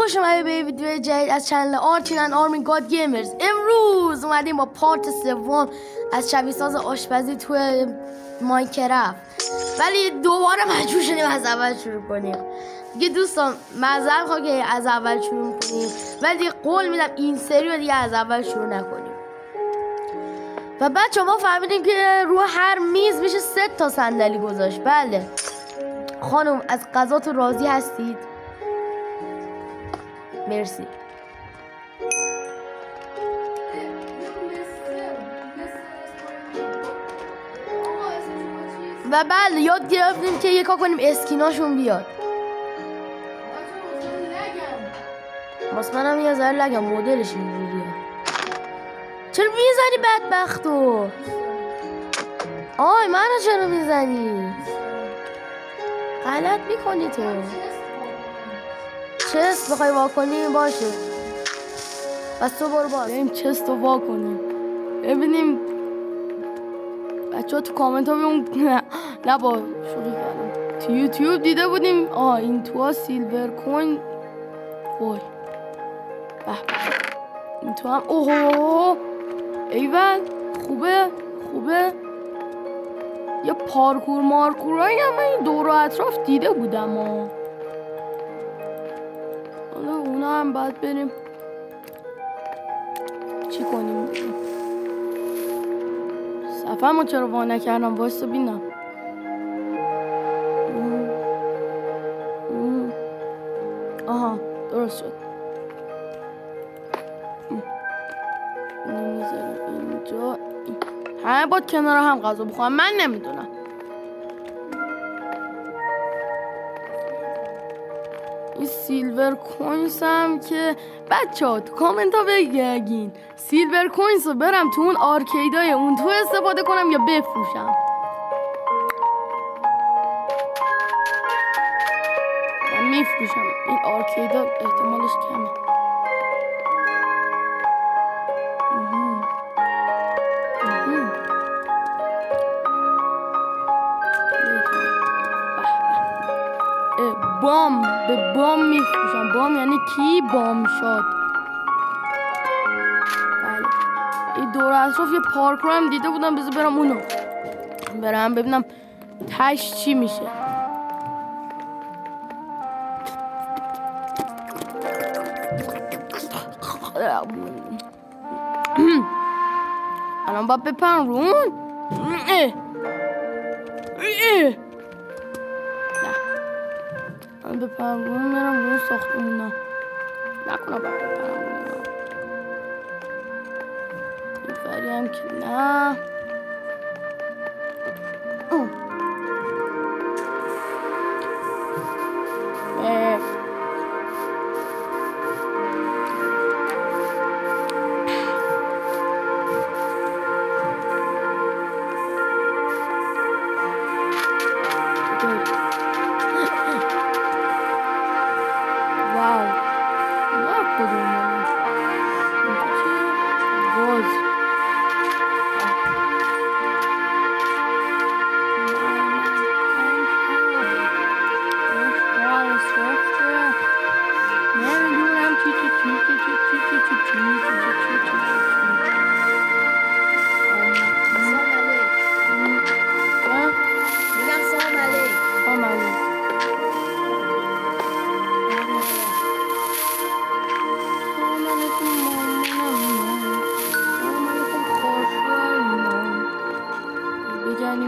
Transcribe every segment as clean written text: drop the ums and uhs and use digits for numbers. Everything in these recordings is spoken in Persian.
خوش اومدید به ویدیو جدید از چنل آرتین اند آرمین گاد گیمرز. امروز اومدیم با پارت سوم از شبیه ساز آشپزی توی ماینکرافت، ولی دوباره مجبور شدیم از اول شروع کنیم دیگه. دوستان معذرت میخوام که از اول شروع کنیم، ولی دیگه قول میدم این سری رو دیگه از اول شروع نکنیم. و بچه ما فهمیدیم که رو هر میز میشه 3 تا صندلی گذاشت. بله خانم، از غذاتون راضی هستید؟ مرسی. و بله یاد گرفتیم که یکا کنیم اسکیناشون بیاد. واسه منم یه ذره لگم مدلش اینجوریه. چرا میزنی بدبختو؟ آی منو چرا میزنی؟ غلط میکنی تو. چست بخوای واکنی باشه، بس تو برو باز. بریم چست رو واکنیم ببینیم. بچه ها تو کامنت ها بیون نه با شوخی کردم. تو یوتیوب دیده بودیم این تو ها سیلور کوین. وای این تو هم اوه ایول خوبه. یه پارکور مارکورایی هم من این دور و اطراف دیده بودم حالا اونا هم باید بریم چی کنیم دیگه. صفحه ما چرا وا نکردم؟ واسه بینم. آها درست شد. نمیذارم اینجا. همه باید کنار هم غذا بخورم. من نمیدونم. این سیلور کوینز هم که بچه ها تو کامنت ها بگین سیلور کوینز رو برم تو اون آرکیدای اون تو استفاده کنم یا بفروشم. من میفروشم. این آرکیدا احتمالش کمه. بام به بام میفروشم. بام یعنی کی؟ بام شاد. بله این دور اطراف یه پارکور هم دیده بودم. بذار برم اونو برم ببینم تش چی میشه. الان باید بپرم رون. من بپرم رون میرم رون ساختمونا. نکنم باید بپرم رون این فری هم که نه.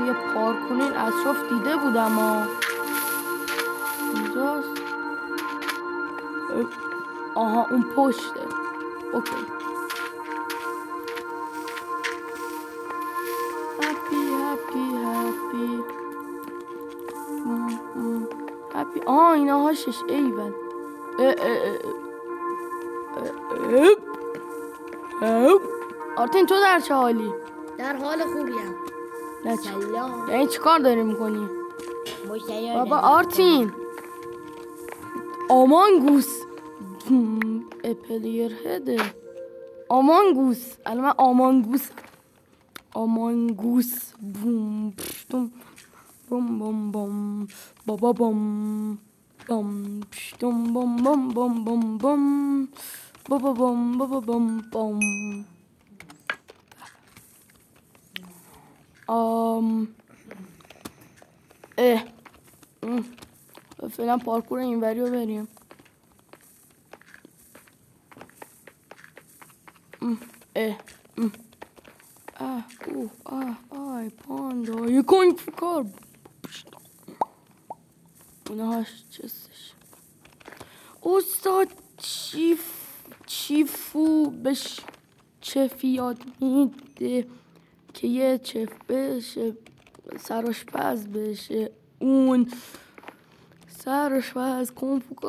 یه پارکونین اطراف دیده بودم اینجاست. آها اون پشته. اوکی هپی اینا هاشش ایول. آرتین تو در چه حالی؟ در حال خوبیم. سلام. یعنی چی کار داری میکنی؟ بابا آرتین آمانگوس پلیر هده. آمانگوس الان من آمانگوس بوم بوم بوم بوم بابا بوم بام پشتم بام بام بام بام بام بابا بام بابا بام بام. فعلا پارکور اینوری رو بریم. آی پاندا یه کنگ فکر اونه هاش چستش. استاد چیفو بش چف یاد میده که یه چف بشه سرآشپز بشه. اون سرآشپز کن فکر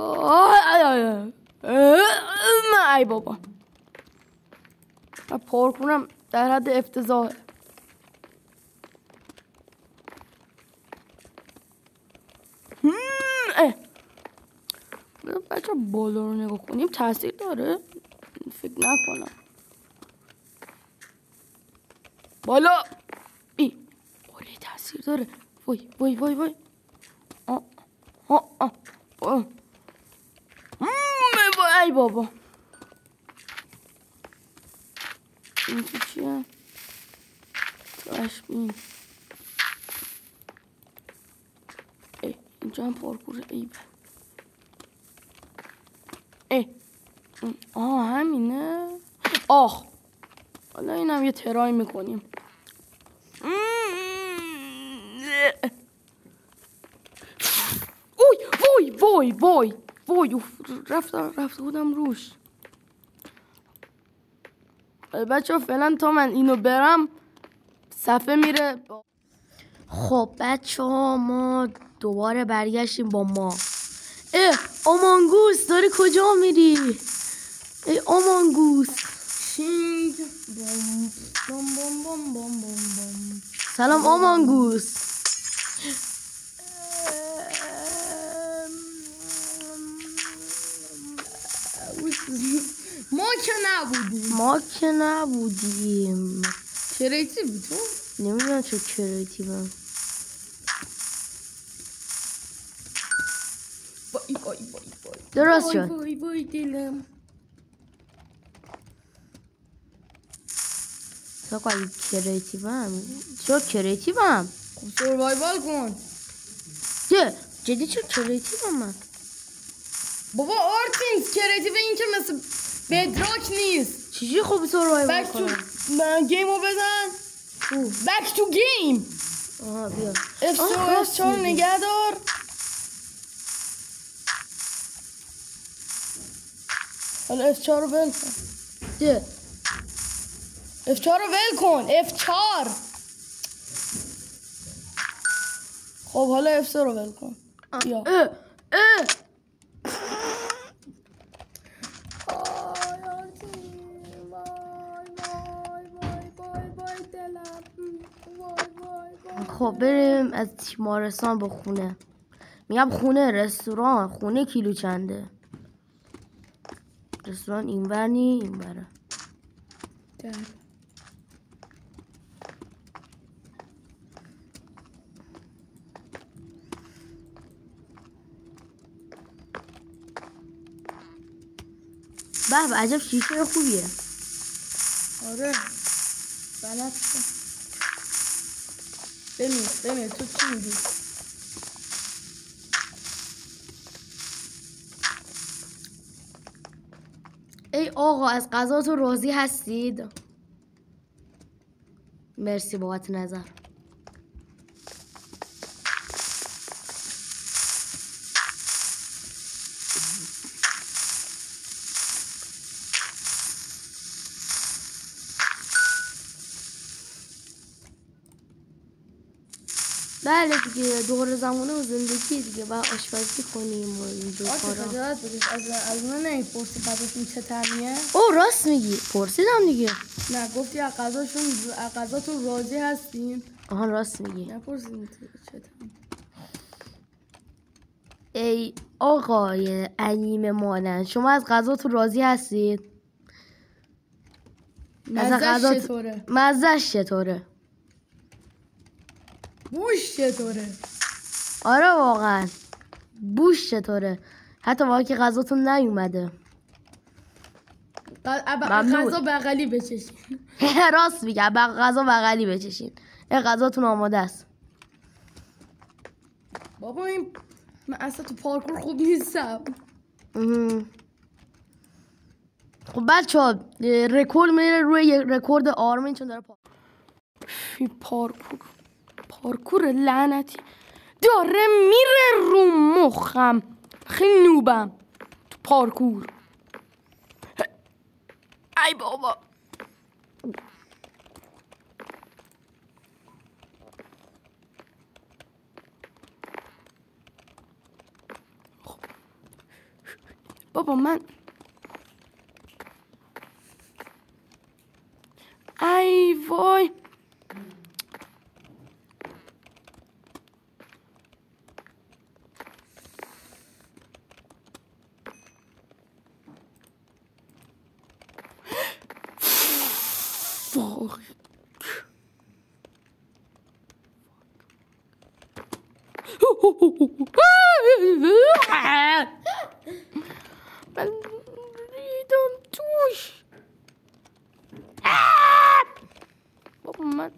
ای بابا من پارکورم در حد افتضاحه. بچه بالا رو نگاه کنیم تاثیر داره؟ فکر نکنم. بالا بالا تاثیر داره. وای وای وای وای ای بابا این تو چیه؟ تشبین اینجا هم پارکور ایبه. همینه. حالا اینم یه ترای میکنیم. وای رفته بودم روش. بچه ها فعلا تا من اینو برم صفحه میره. خب بچه ها ما دوباره برگشتیم با ما. آمانگوس داری کجا میری؟ آمانگوس شینگ بام بام بام بام بام. سلام آمانگوس. ما که نبودیم. کریتیو تو؟ نمیدونم چه کریتیوم. وای درست شد. وای دلم. تو قایی چرا کریتیوم؟ خب سروایوال کن. جدی چرا کریتیوم من؟ بابا آرتینز کریتیو این که مثل بدراک نیست. چیزی خوب سروایوال کنم؟ گیمو بزن. بک تو گیم. بیا F4 نگه دار. حالا F4 رو ول کن. F4 رو ول کن. F4. خب حالا F3 رو ول کن. بیا. خب بریم از تیمارستان به خونه. میگم خونه رستوران. خونه کیلو چنده؟ رستوران اینور نی اینوره. به عجب شیشه خوبیه. آره بلد شد. بمیر تو چی میگی؟ ای آقا از غذاتون راضی هستید؟ مرسی بابت نظر. بله دیگه دور زمانه و زندگی دیگه باید آشپزی کنیم و اینجور کارا. خجالت بکش از اون نمیپرسی غذاشون چه طعمیه؟ راست میگی پرسیدم دیگه. نه گفتی از غذاتون راضی هستین؟ راست میگی. نپرسیدین چه طعمیه. ای آقای انیمه مانند شما از غذاتون راضی هستید؟ مزه‌ش چطوره؟ مزه‌ش چطوره؟ بوش چطوره؟ آره واقعا بوش چطوره؟ حتی واقعا که غذاتون نیومده. غذا بغلی بچشین. راست میگه، غذا بغلی بچشین. غذاتون آماده است. بابا من اصلا تو پارکور خوب نیستم. خب بچه ها رکورد میره روی رکورد آرمین چون داره پارکور لعنتی داره میره رو مخم. خیلی نوبم تو پارکور. ای بابا بابا من ای وای من ریدم توش. بابا من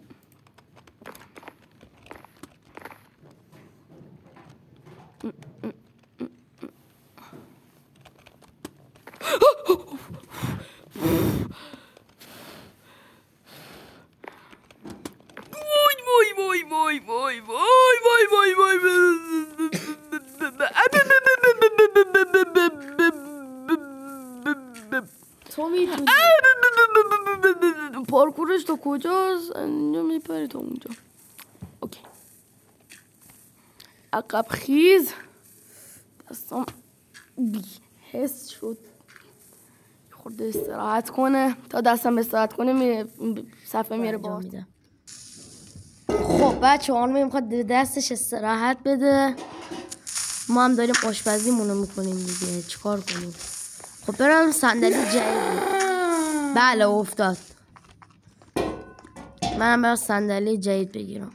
تو میتونی پارکورش تا کجاست؟ اینجا میپری تا اونجا. اوکی عقب خیز. دستم بی حس شد. خورده استراحت کنه. تا دستم استراحت کنه میره صفحه میره با میده. خب بچه آرمین میخواد دستش استراحت بده. ما هم داریم آشپزیمونو میکنیم دیگه. چیکار کنیم؟ خب برم صندلی جدید. بله افتاد. منم برم صندلی جدید بگیرم.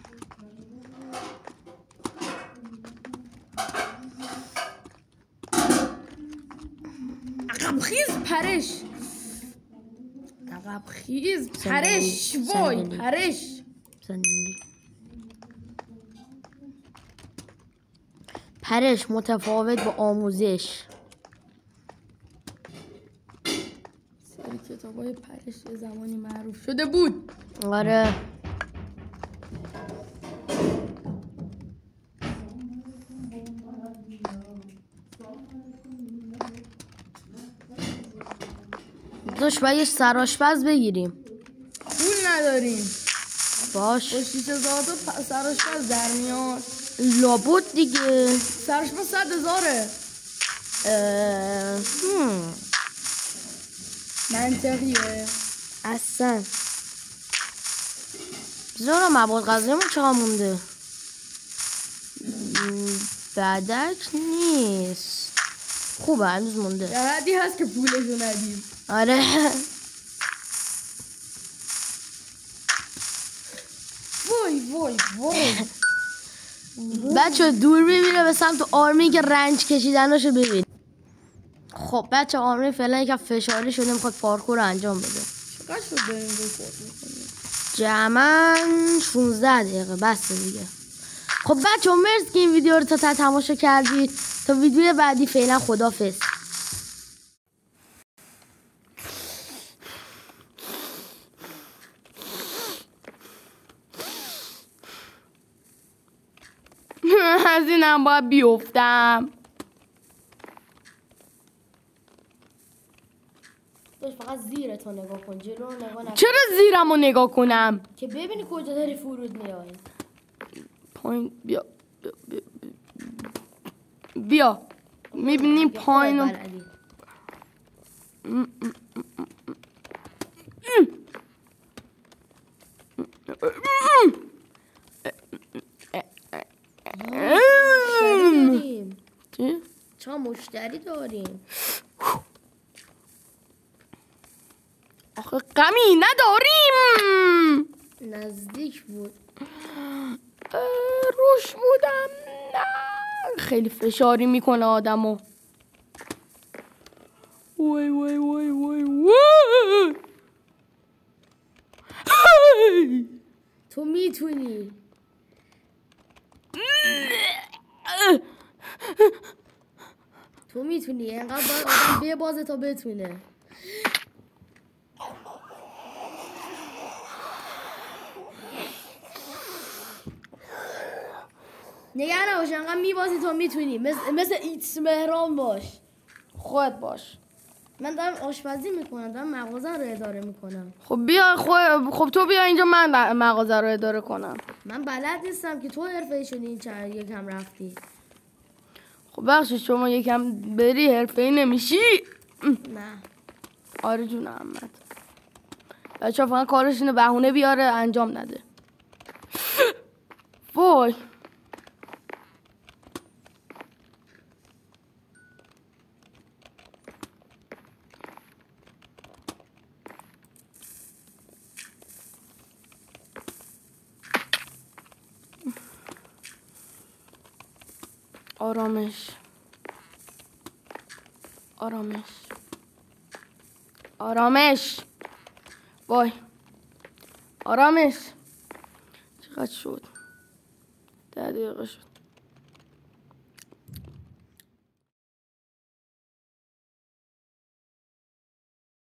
عقب خیز پرش. عقب خیز پرش. وای پرش. صندلی پرش متفاوت با آموزش. سری کتابای پرش یه زمانی معروف شده بود. آره داشت باید یه سرآشپز بگیریم. پول نداریم. باش با 6,000 تا سرآشپز در میاد. لابد دیگه. سرآشپز 100,000. منطقیه اصلا بذارا مواد غذایمون چقدر مونده؟ بدک نیست. خوبه هنوز مونده. در حدی هست که پولشو ندیم. آره وای بچه دور میره به سمت آرمین که رنج کشیدناشو ببین. خب بچه آرمین فعلا یکم فشاری شده میخواد پارکور رو انجام بده. چقدر شد داریم رکورد میکنیم؟ جمعاً 16 دقیقه بسته دیگه. خب بچه مرسی که این ویدیو رو تا تماشا کردید. تا ویدیو بعدی فعلا خداحافظ. از اینم باید بیفتم. فقط زیرتو نگاه کن، جلو نگاه نکن. چرا زیرمو نگاه کنم؟ که ببینی کجا داری فرود میای. پایین بیا میبینی پایین. چرا مشتری داریم؟ آخه غمی نداریم. نزدیک بود. روش بودم. نه خیلی فشاری میکنه آدمو. وای وای وای وای وای. تو میتونی. تو میتونی. اینقدر باید آدم ببازه تا بتونه. نگران نباش، انقدر میبازی تا میتونی. مثل ایتس مهران باش. خودت باش. من دارم آشپزی میکنم، دارم مغازه رو اداره میکنم. خب بیا خب تو بیا اینجا، من مغازه رو اداره کنم. من بلد نیستم که تو حرفه‌ای شدی این چند یکم رفتی. خب بخشی شما یکم بری حرفه‌ای نمیشی. نه آره جون احمد. بچه ها فقط کارش اینه بهونه بیاره انجام نده. وای آرامش آرامش آرامش. وای آرامش. چقدر شد؟ 10 دقیقه شد.